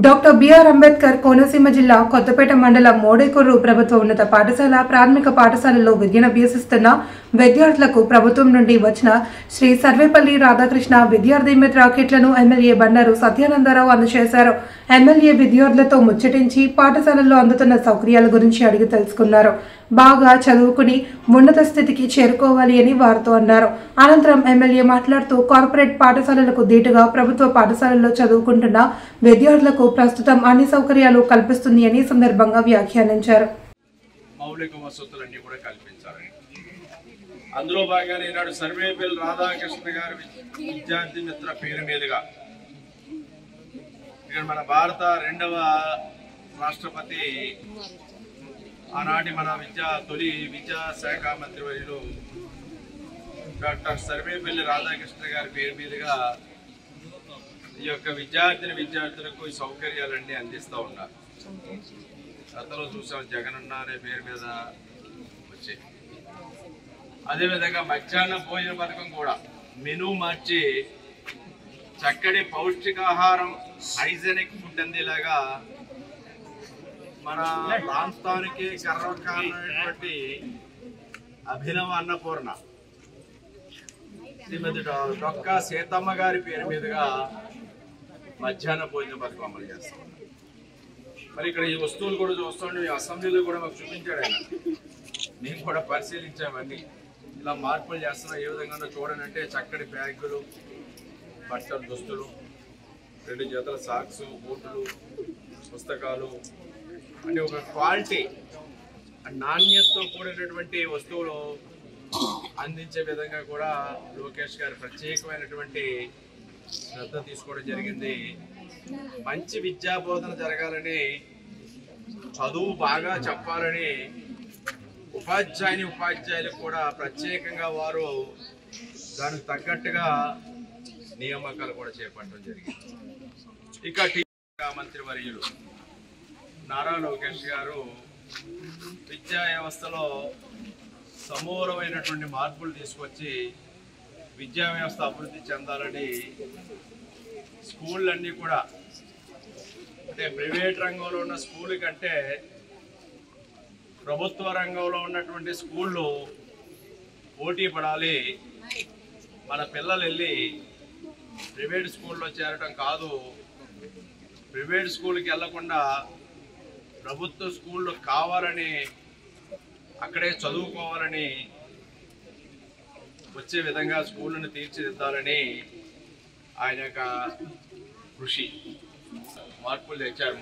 Doctor BR Ambedkar Konaseema జిల్లా కొత్తపేట మండలం మోడేకొర్రు ప్రభుత్వ ఉన్నత పాఠశాల ప్రాథమిక పాఠశాలలో విద్యనభ్యసిస్తున్న విద్యార్థులకు ప్రభుత్వం నుండి వచ్చిన శ్రీ సర్వేపల్లి రాధాకృష్ణ విద్యార్థి మిత్ర కిట్లను ఎమ్మెల్యే బండారు సత్యానందరావు అందజేశారు. ఎమ్మెల్యే విద్యార్థులతో ముచ్చటించి పాఠశాలల్లో అందుతున్న సౌకర్యాల గురించి అడిగి తెలుసుకున్నారు. బాగా చదువుకుని ఉన్నత స్థితికి చేరుకోవాలి అని వారితో అన్నారు. అనంతరం ఎమ్మెల్యే మాట్లాడుతూ కార్పొరేట్ పాఠశాలలకు దీటుగా ప్రభుత్వ పాఠశాలల్లో చదువుకుంటున్న విద్యార్థులకు ప్రస్తుతం అన్ని సౌకర్యాలు కల్పిస్తుంది అని సందర్భంగా వ్యాఖ్యానించారు. మౌలిక వసతులన్నీ కూడా కల్పించాలని అందులో భాగంగానే ఈనాడు సర్వేపల్లి రాధాకృష్ణ గారి విద్యార్థి మిత్ర పేరు మీదుగా ఇక్కడ మన భారత 2వ రాష్ట్రపతి ఆనాటి మన తొలి విద్యాశాఖ మంత్రివర్యులు డాక్టర్ సర్వేపల్లి రాధాకృష్ణ గారి పేరు మీదుగా ఈ యొక్క విద్యార్థులకు ఈ సౌకర్యాలన్నీ అందిస్తూ ఉన్నారు. గతంలో చూసాం జగనన్న అనే పేరు మీద వచ్చి అదేవిధంగా మధ్యాహ్న భోజన పథకం కూడా మెనూ మార్చి చక్కటి పౌష్టికాహారం హైజెనిక్ ఫుడ్ అందేలాగా మన ప్రాంతానికి గర్వకారణమైనటువంటి అభినవ అన్నపూర్ణ శ్రీమతి డొక్కా సీతమ్మ గారి పేరు మీదుగా మధ్యాహ్న భోజన పథకం అమలు చేస్తాం. మరి ఇక్కడ ఈ వస్తువులు కూడా చూస్తుంటే అసెంబ్లీలో కూడా మాకు చూపించాడు ఆయన. మేము కూడా పరిశీలించామన్నీ. ఇలా మార్పులు చేస్తున్నా ఏ విధంగా చూడనంటే చక్కటి బ్యాగులు, బట్టలు, దుస్తులు, 2 జతల సాక్స్, బూట్లు, పుస్తకాలు అంటే ఒక క్వాలిటీ నాణ్యతతో కూడినటువంటి వస్తువులు అందించే విధంగా కూడా లోకేష్ గారు ప్రత్యేకమైనటువంటి శ్రద్ధ తీసుకోవడం జరిగింది. మంచి విద్యా బోధన జరగాలని, చదువు బాగా చెప్పాలని ఉపాధ్యాయులకు కూడా ప్రత్యేకంగా వారు దానికి తగ్గట్టుగా నియామకాలు కూడా చేపట్టడం జరిగింది. ఇక మంత్రివర్యులు నారా లోకేష్ గారు విద్యా వ్యవస్థలో సమూలమైనటువంటి మార్పులు తీసుకొచ్చి విద్యా వ్యవస్థ అభివృద్ధి చెందాలని స్కూళ్ళన్నీ కూడా అంటే ప్రైవేట్ రంగంలో ఉన్న స్కూల్ కంటే ప్రభుత్వ రంగంలో ఉన్నటువంటి స్కూళ్ళు పోటీ పడాలి. మన పిల్లలు వెళ్ళి ప్రైవేట్ స్కూల్లో చేరటం కాదు, ప్రైవేట్ స్కూల్కి వెళ్లకుండా ప్రభుత్వ స్కూళ్ళు కావాలని అక్కడే చదువుకోవాలని వచ్చే విధంగా స్కూళ్ళను తీర్చిదిద్దాలని ఆయన యొక్క కృషి మార్పులు తెచ్చారు.